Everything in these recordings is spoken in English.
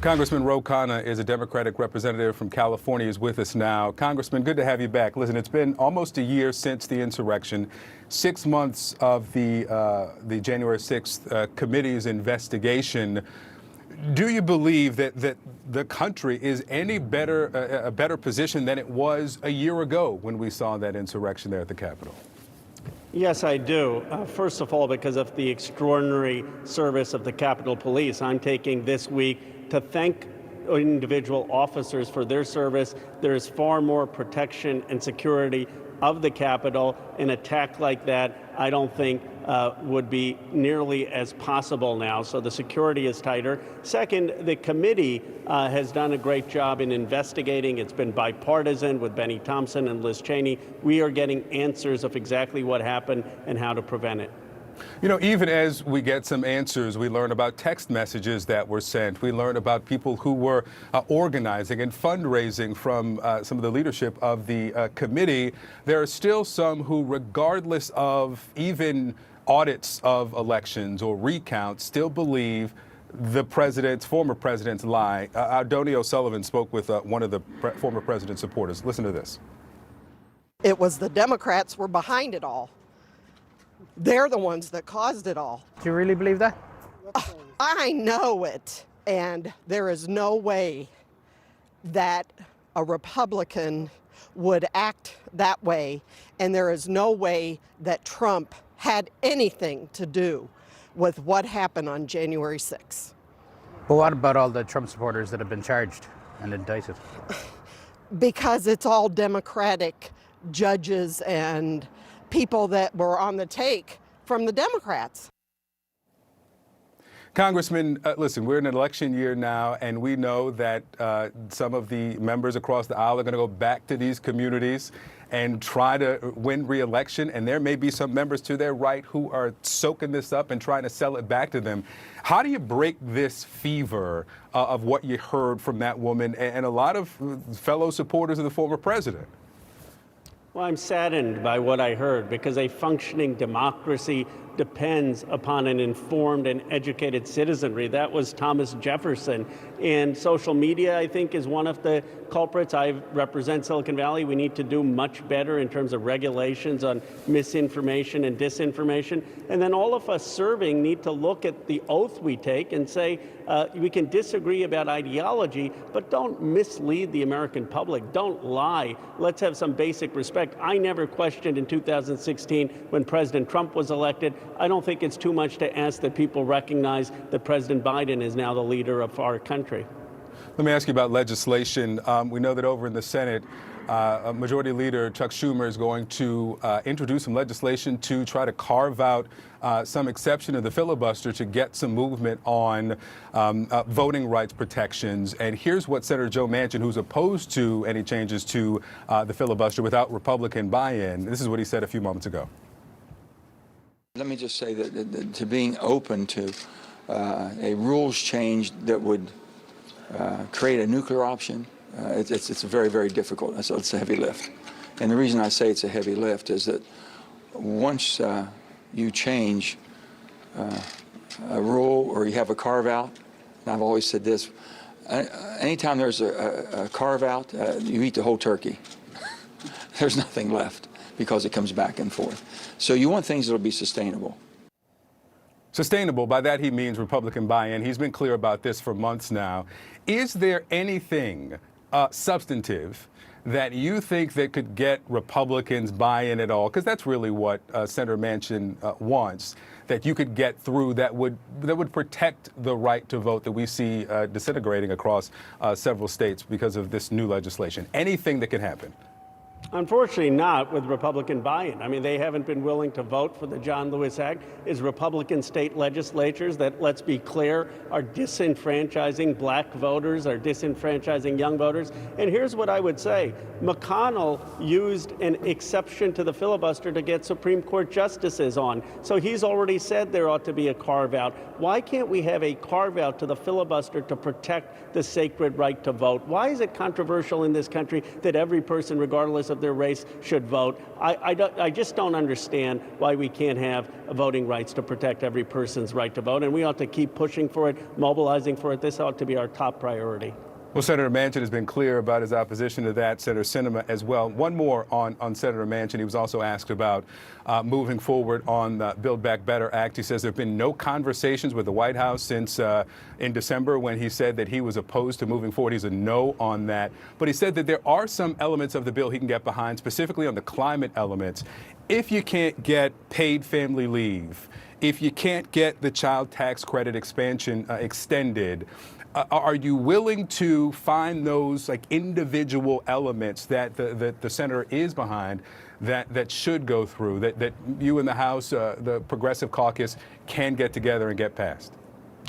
Congressman Khanna is a Democratic representative from California, is with us now. Congressman, good to have you back. Listen, it's been almost a year since the insurrection, 6 months of the January 6th committee's investigation. Do you believe that the country is any better, a better position than it was a year ago when we saw that insurrection there at the Capitol? Yes, I do. First of all, because of the extraordinary service of the Capitol Police, I'm taking this week to thank individual officers for their service. There is far more protection and security of the Capitol. An attack like that, I don't think would be nearly as possible now. So the security is tighter. Second, the committee has done a great job in investigating. It's been bipartisan with Benny Thompson and Liz Cheney. We are getting answers of exactly what happened and how to prevent it. You know, even as we get some answers, we learn about text messages that were sent. We learn about people who were organizing and fundraising from some of the leadership of the committee. There are still some who, regardless of even audits of elections or recounts, still believe the former president's lie. Donnie O'Sullivan spoke with one of the former president's supporters. Listen to this. It was the Democrats were behind it all. They're the ones that caused it all. Do you really believe that? I know it. And there is no way that a Republican would act that way. And there is no way that Trump had anything to do with what happened on January 6th. But what about all the Trump supporters that have been charged and indicted? Because it's all Democratic judges and people that were on the take from the Democrats. Congressman, listen, we're in an election year now, and we know that some of the members across the aisle are going to go back to these communities and try to win re-election. And there may be some members to their right who are soaking this up and trying to sell it back to them. How do you break this fever of what you heard from that woman and a lot of fellow supporters of the former president? Well, I'm saddened by what I heard because a functioning democracy depends upon an informed and educated citizenry. That was Thomas Jefferson. And social media, I think, is one of the culprits. I represent Silicon Valley. We need to do much better in terms of regulations on misinformation and disinformation. And then all of us serving need to look at the oath we take and say, we can disagree about ideology, but don't mislead the American public. Don't lie. Let's have some basic respect. I never questioned in 2016 when President Trump was elected. I don't think it's too much to ask that people recognize that President Biden is now the leader of our country. Let me ask you about legislation. We know that over in the Senate, Majority Leader Chuck Schumer is going to introduce some legislation to try to carve out some exception to the filibuster to get some movement on voting rights protections. And here's what Senator Joe Manchin, who's opposed to any changes to the filibuster without Republican buy-in, this is what he said a few moments ago. Let me just say that to being open to a rules change that would create a nuclear option, it's very, very difficult. So it's a heavy lift. And the reason I say it's a heavy lift is that once you change a rule or you have a carve-out, and I've always said this, anytime there's a carve-out, you eat the whole turkey. There's nothing left because it comes back and forth. So you want things that will be sustainable. Sustainable, by that he means Republican buy-in. He's been clear about this for months now. Is there anything substantive that you think that could get Republicans buy-in at all? Because that's really what Senator Manchin wants, that you could get through that would protect the right to vote that we see disintegrating across several states because of this new legislation. Anything that can happen? Unfortunately not with Republican buy-in. I mean, they haven't been willing to vote for the John Lewis Act. It's Republican state legislatures that, let's be clear, are disenfranchising black voters, are disenfranchising young voters. And here's what I would say. McConnell used an exception to the filibuster to get Supreme Court justices on. So he's already said there ought to be a carve-out. Why can't we have a carve-out to the filibuster to protect the sacred right to vote? Why is it controversial in this country that every person, regardless of of their race should vote. I just don't understand why we can't have voting rights to protect every person's right to vote, and we ought to keep pushing for it, mobilizing for it. This ought to be our top priority. Well, Senator Manchin has been clear about his opposition to that. Senator Sinema as well. One more on Senator Manchin. He was also asked about moving forward on the Build Back Better Act. He says there have been no conversations with the White House since in December when he said that he was opposed to moving forward. He's a no on that. But he said that there are some elements of the bill he can get behind, specifically on the climate elements. If you can't get paid family leave, if you can't get the child tax credit expansion extended, are you willing to find those like individual elements that the senator is behind that should go through, that you in the House, the Progressive Caucus, can get together and get passed?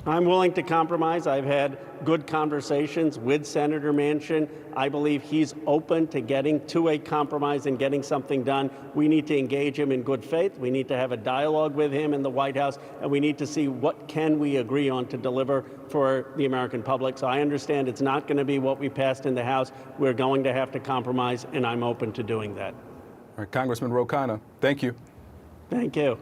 I'm willing to compromise. I've had good conversations with Senator Manchin. I believe he's open to getting to a compromise and getting something done. We need to engage him in good faith. We need to have a dialogue with him in the White House, and we need to see what can we agree on to deliver for the American public. So I understand it's not going to be what we passed in the House. We're going to have to compromise, and I'm open to doing that. All right, Congressman Khanna, thank you. Thank you.